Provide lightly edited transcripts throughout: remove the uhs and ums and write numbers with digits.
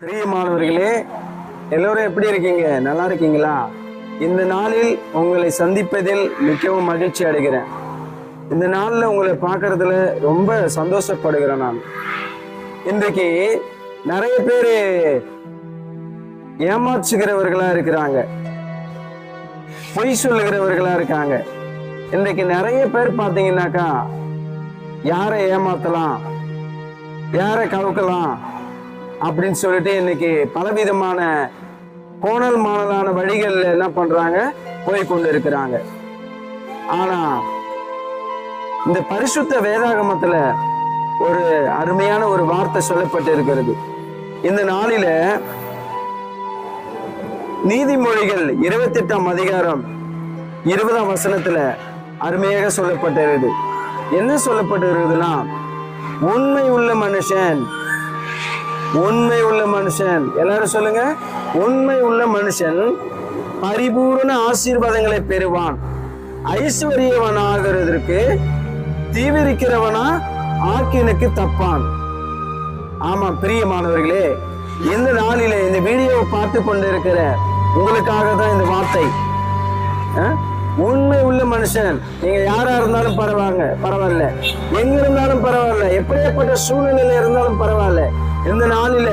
பிரியமானவர்களே, எல்லோரும் எப்படி இருக்கீங்க? நல்லா இருக்கீங்களா? இந்த நாளில் உங்களை சந்திப்பதில் மிகவும் மகிழ்ச்சி அடைகிறேன். இந்த நாளில் உங்களை பார்க்கறதுல ரொம்ப சந்தோஷப்படுகிறேன். நான் இன்றைக்கு நிறைய பேர் ஏமாற்றுகிறவர்களா இருக்கிறாங்க, பொய் சொல்லுகிறவர்களா இருக்காங்க. இன்றைக்கு நிறைய பேர் பார்த்தீங்கன்னாக்கா யாரை ஏமாத்தலாம், யாரை கவுக்கலாம் அப்படின்னு சொல்லிட்டு இன்னைக்கு பலவிதமான கோணல் மாணலான வழிகள்ல என்ன பண்றாங்க, போய் கொண்டு இருக்கிறாங்க. ஆனா இந்த பரிசுத்த வேதாகமத்துல ஒரு அருமையான ஒரு வார்த்தை சொல்லப்பட்டு இருக்கிறது. இந்த நாளில நீதிமொழிகள் 28ஆம் அதிகாரம் 20ஆம் வசனத்துல அருமையாக சொல்லப்பட்டிருக்குது. என்ன சொல்லப்பட்டு இருக்குதுன்னா, உண்மை உள்ள மனுஷன், உண்மை உள்ள மனுஷன், எல்லாரும் சொல்லுங்க, உண்மை உள்ள மனுஷன் பரிபூர்ண ஆசீர்வாதங்களை பெறுவான். ஐஸ்வர்யவனாகிறதற்கு தீவிரிக்கிறவனா ஆக்கினுக்கு தப்பான். ஆமா பிரியமானவர்களே, இந்த நாளிலே இந்த வீடியோவை பார்த்து கொண்டிருக்கிற உங்களுக்காக தான் இந்த வார்த்தை. உண்மை உள்ள மனுஷன், நீங்க யாரா இருந்தாலும் பரவாயில்ல, எங்க இருந்தாலும் பரவாயில்ல, எப்படியாப்பட்ட சூழ்நிலையில இருந்தாலும் பரவாயில்ல, இந்த நாளில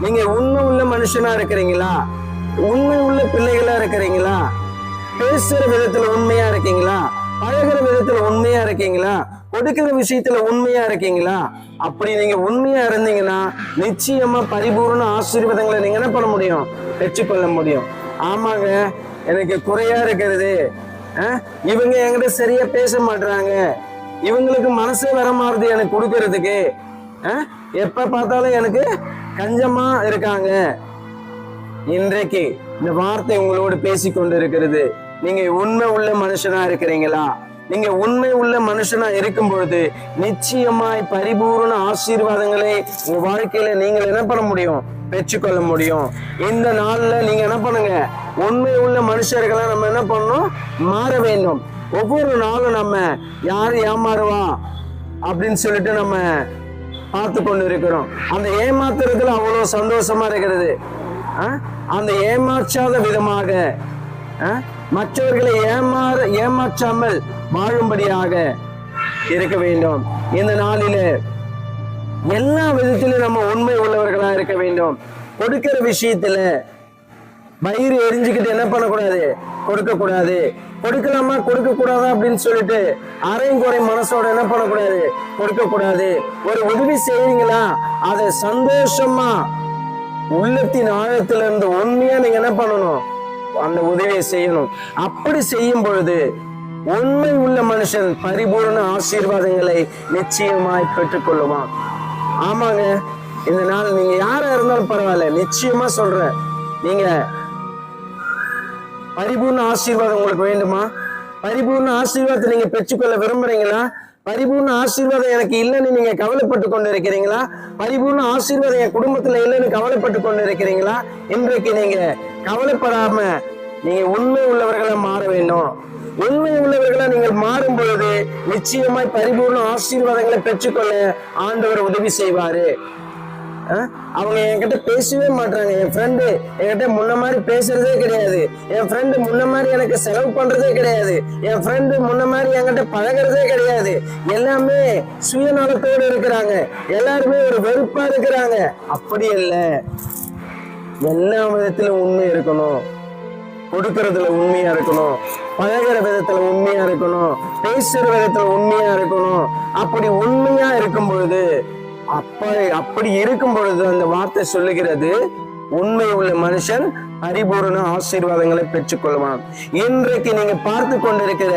நீங்க உண்மை உள்ள மனுஷனா இருக்கிறீங்களா? உண்மை உள்ள பிள்ளைகளா இருக்கிறீங்களா? பேசுற விதத்துல உண்மையா இருக்கீங்களா? பழகிற விதத்துல உண்மையா இருக்கீங்களா? கொடுக்கிற விஷயத்துல உண்மையா இருக்கீங்களா? அப்படி நீங்க உண்மையா இருந்தீங்கன்னா நிச்சயமா பரிபூர்ண ஆசீர்வாதங்களை நீங்க என்ன பண்ண முடியும், பெற்றுக்கொள்ள முடியும். ஆமாங்க, எனக்கு குறையா இருக்கிறது, இவங்க என்கிட்ட சரியா பேச மாட்டாங்க, இவங்களுக்கு மனசே வர மாறுது எனக்கு கொடுக்கறதுக்கு, எப்ப பார்த்தாலும் எனக்கு கஞ்சமா இருக்காங்க. இன்றைக்கு இந்த வார்த்தை உங்களோடு பேசி கொண்டு இருக்கிறது. நீங்க உண்மை உள்ள மனுஷனா இருக்கிறீங்களா? நீங்க உண்மை உள்ள மனுஷனா இருக்கும் பொழுது நிச்சயமாய் பரிபூர்ண ஆசீர்வாதங்களை உங்க வாழ்க்கையில நீங்கள் என்ன பண்ண முடியும், பெற்றுக்கொள்ள முடியும். இந்த நாள்ல நீங்க என்ன பண்ணுங்க, உண்மை உள்ள மனுஷர்களை நம்ம என்ன பண்ணணும், மாற வேண்டும். ஒவ்வொரு நாளும் நம்ம யார் ஏமாறுவா அப்படின்னு சொல்லிட்டு நம்ம பார்த்து கொண்டு இருக்கிறோம். அந்த ஏமாத்துறதுல அவ்வளவு சந்தோஷமா இருக்கிறது. அந்த ஏமாற்றாத விதமாக மற்றவர்களை ஏமாற்றாமல் வாழும்படியாக இருக்க வேண்டும். இந்த நாளில எல்லா விதத்திலும் நம்ம உண்மை உள்ளவர்களா இருக்க வேண்டும். கொடுக்கிற விஷயத்துல வயிறு எரிஞ்சுக்கிட்டு என்ன பண்ணக்கூடாது, கொடுக்க கூடாது. கொடுக்கலாமா கொடுக்க கூடாதா அப்படின்னு சொல்லிட்டு அரையும் குறை மனசோட என்ன பண்ணக்கூடாது, கொடுக்க கூடாது. ஒரு உதவி செய்வீங்களா, அதை சந்தோஷமா உள்ளத்தின் ஆழத்துல இருந்து உண்மையா நீங்க என்ன பண்ணணும், அந்த உதவியை செய்யணும். அப்படி செய்யும் பொழுது உண்மை உள்ள மனுஷன் பரிபூர்ண ஆசீர்வாதங்களை நிச்சயமாய் பெற்றுக்கொள்ளுவான். ஆமாங்க, இந்த நாள் நீங்க யாரா இருந்தாலும் பரவாயில்ல, நிச்சயமா சொல்றேன், நீங்க பரிபூர்ண ஆசீர்வாதம் உங்களுக்கு வேண்டுமா? பரிபூர்ண ஆசீர்வாதத்தை நீங்க பெற்றுக்கொள்ள விரும்புறீங்களா? பரிபூர்ண ஆசீர்வாதம் எனக்கு இல்லைன்னு நீங்க கவலைப்பட்டு கொண்டு இருக்கிறீங்களா? பரிபூர்ண ஆசீர்வாதம் என் குடும்பத்துல இல்லைன்னு கவலைப்பட்டு கொண்டு இருக்கிறீங்களா? இன்றைக்கு நீங்க கவலைப்படாம நீங்க உண்மை உள்ளவர்களை மாற வேண்டும். உண்மை உள்ளவர்களை நீங்கள் மாறும் பொழுது நிச்சயமாய் பரிபூர்ண ஆசீர்வாதங்களை பெற்றுக்கொள்ள ஆண்டவர் உதவி செய்வாரு. அவங்க என்கிட்ட பேசவே மாட்டாங்க. என் ஃப்ரெண்டு என்கிட்ட முன்ன மாதிரி பேசுறதே கிடையாது. என் ஃப்ரெண்டு முன்ன மாதிரி எனக்கு செலவு பண்றதே கிடையாது. என் ஃப்ரெண்டு முன்ன மாதிரி என்கிட்ட பழகிறதே கிடையாது. எல்லாமே சுயநலத்தோடு இருக்கிறாங்க. எல்லாருமே ஒரு வெறுப்பா இருக்கிறாங்க. அப்படி இல்லை, எல்லா விதத்திலும் உண்மை இருக்கணும். கொடுக்கறதுல உண்மையா இருக்கணும், பழகிற விதத்துல உண்மையா இருக்கணும், பேசுற விதத்துல உண்மையா இருக்கணும். அப்படி உண்மையா இருக்கும் பொழுது, அப்படி இருக்கும் பொழுது அந்த வார்த்தை சொல்லுகிறது, உண்மை உள்ள மனுஷன் பரிபூர்ண ஆசீர்வாதங்களை பெற்றுக்கொள்வான். இன்றைக்கு நீங்க பார்த்து கொண்டிருக்கிற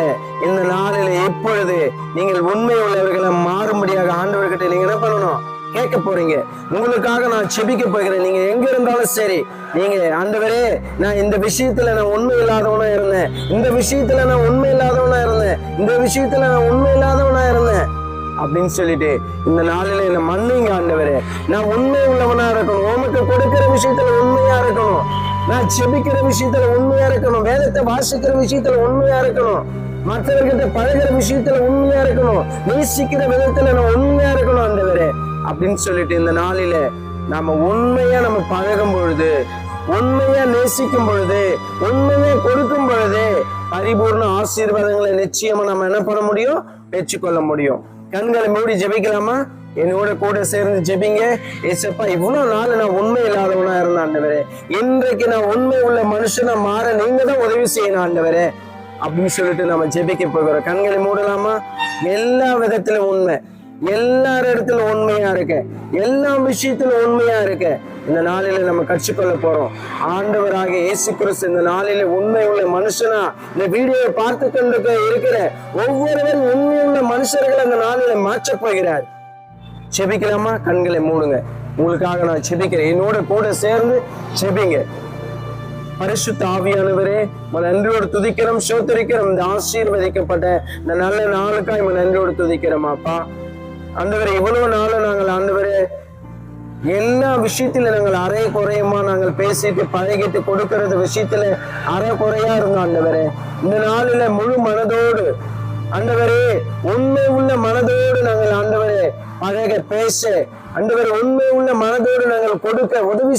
இந்த நாளில் எப்பொழுது நீங்கள் உண்மை உள்ளவர்களை மாறும்படியாக ஆண்டவர்கிட்ட நீங்க என்ன பண்ணணும், கேட்க போறீங்க. உங்களுக்காக நான் செபிக்க போகிறேன். நீங்க எங்க இருந்தாலும் சரி, நீங்க ஆண்டவரே, நான் இந்த விஷயத்துல நான் உண்மை இல்லாதவனா இருந்தேன், இந்த விஷயத்துல நான் உண்மை இல்லாதவனா இருந்தேன், இந்த விஷயத்துல நான் உண்மை இல்லாதவனா இருந்தேன் அப்படின்னு சொல்லிட்டு இந்த நாளில என்ன மன்னிங்க ஆண்டவரே. நான் உண்மை உள்ளவனா இருக்கணும், உமக்கு கொடுக்கிற விஷயத்துல உண்மையா இருக்கணும், நான் செபிக்கிற விஷயத்துல உண்மையா இருக்கணும், வேதத்தை வாசிக்கிற விஷயத்துல உண்மையா இருக்கணும், மற்றவர்கிட்ட பழகிற விஷயத்துல உண்மையா இருக்கணும், நேசிக்கிற விதத்துல நான் உண்மையா இருக்கணும் ஆண்டவரே அப்படின்னு சொல்லிட்டு இந்த நாளில நாம உண்மையா நம்ம பழகும் பொழுது, உண்மையா நேசிக்கும் பொழுது, உண்மையா கொடுக்கும் பொழுது பரிபூர்ண ஆசீர்வாதங்களை நிச்சயமா நம்ம என்ன பண்ண முடியும்? பெற்றுக்கொள்ள முடியும். கண்களை மூடி ஜெபிக்கலாமா? என்னோட கூட சேர்ந்து ஜெபிங்க. ஏசப்பா, இவ்வளவு நாள் நான் உண்மை இல்லாதவனா இருந்த ஆண்டவரே, இன்றைக்கு நான் உண்மை உள்ள மனுஷனா மாற நீங்க தான் உதவி செய்யணும் ஆண்டவரே அப்படின்னு சொல்லிட்டு நம்ம ஜெபிக்க போகிறோம். கண்களை மூடலாமா? எல்லா விதத்திலும் உண்மை, எல்லார் இடத்துல உண்மையா இருக்க, எல்லா விஷயத்திலும் உண்மையா இருக்க இந்த நாளில நம்ம கற்றுக்கொள்ள போறோம். ஆண்டவராக இயேசு கிறிஸ்து இந்த நாளில உண்மை உள்ள மனுஷனா இந்த வீடியோவை பார்த்து கொண்டு இருக்கிற ஒவ்வொருவரும் உண்மை உள்ள மனுஷர்களை இந்த நாளில மாற்றப் போகிறார். செபிக்கலாமா? கண்களை மூடுங்க. உங்களுக்காக நான் செபிக்கிறேன். என்னோட கூட சேர்ந்து செபிங்க. பரிசுத்த ஆவியானவரே, நன்றியோடு துதிக்கிறோம், சோத்தரிக்கிறோம். இந்த ஆசீர்வதிக்கப்பட்ட இந்த நல்ல நாளுக்காக நன்றியோடு துதிக்கிறோம் அப்பா. ஆண்டவரே, இவ்வளவு நாளும் நாங்கள் ஆண்டவரே எல்லா விஷயத்துல நாங்கள் அரை குறையுமா நாங்கள் பேசிட்டு பழகிட்டு கொடுக்கறது விஷயத்துல அரை குறையா இருந்தோம் ஆண்டவரே. இந்த நாளில முழு மனதோடு ஆண்டவரே, உண்மை உள்ள மனதோடு நாங்கள் ஆண்டவரே பழக, பேச ஆண்டவரே, உண்மை உள்ள மனதோடு நாங்கள் கொடுக்க உதவி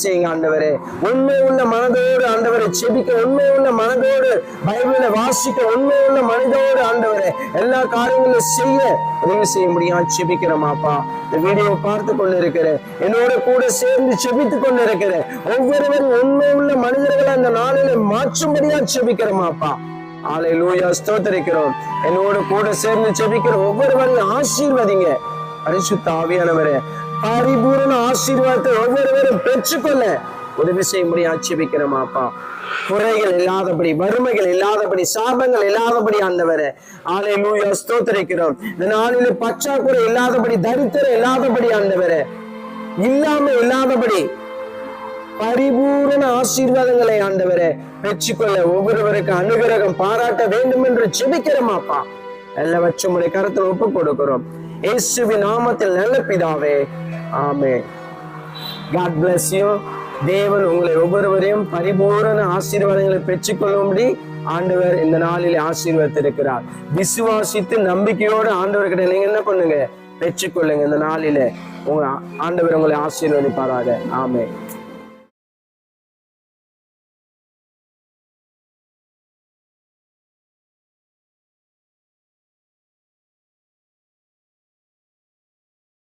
செய்யுங்க ஆண்டவரே. உண்மை உள்ள மனதோடு ஆண்டவரை செபிக்க, உண்மை உள்ள மனதோடு பைபிளை வாசிக்க, உண்மை உள்ள மனதோடு ஆண்டவரை எல்லா காரியங்களும் செய்ய உதவி செய்ய முடியும். செபிக்கிறோமாப்பா. இந்த வீடியோவை பார்த்து கொண்டு இருக்கிற என்னோட கூட சேர்ந்து செபித்து கொண்டு இருக்கிற ஒவ்வொருவரும் உண்மை உள்ள மனிதர்களை அந்த நாளில மாற்றும்படியா செபிக்கிறோமாப்பா. அல்லேலூயா, ஸ்தோத்திரிக்கிறோம். என்னோட கூட சேர்ந்து செபிக்கிற ஒவ்வொருவரையும் ஆசீர்வதிங்க. பரிசுத்த ஆவியானவரே, பரிபூரண ஆசீர்வாதத்தை ஒவ்வொருவரும் பெற்றுக்கொள்ள உதவி செய்யும்படி ஆட்சேபிக்கிறோமாப்பா. குறைகள் இல்லாதபடி, வறுமைகள் இல்லாதபடி, சாபங்கள் இல்லாதபடி ஆண்டவரே, அல்லேலூயா, ஸ்தோத்திரிக்கிறோம். இந்த நாளிலே பற்றாக்குறை இல்லாதபடி, தரித்திரம் இல்லாதபடி ஆண்டவரே, இல்லாதபடி பரிபூரண ஆசீர்வாதங்களை ஆண்டவரே பெற்றுக்கொள்ள ஒவ்வொருவருக்கு அனுகிரகம் பாராட்ட வேண்டும் என்று செபிக்கிறோமாப்பா. எல்லாவற்றும் உடைய கருத்தில் ஒப்பு கொடுக்கிறோம். இயேசுவின் நாமத்தில் நல்ல பிதாவே, ஆமென். God bless you. தேவன் உங்களை ஒவ்வொருவரையும் பரிபூரண ஆசீர்வாதங்களை பெற்றுக்கொள்ளும்படி ஆண்டவர் இந்த நாளிலே ஆசீர்வதித்திருக்கிறார். விசுவாசித்து நம்பிக்கையோடு ஆண்டவர்கிட்ட நீங்க என்ன பண்ணுங்க? பெற்றுக்கொள்ளுங்க. இந்த நாளிலே உங்க ஆண்டவர் உங்களை ஆசீர்வதிப்பாராக. ஆமென்.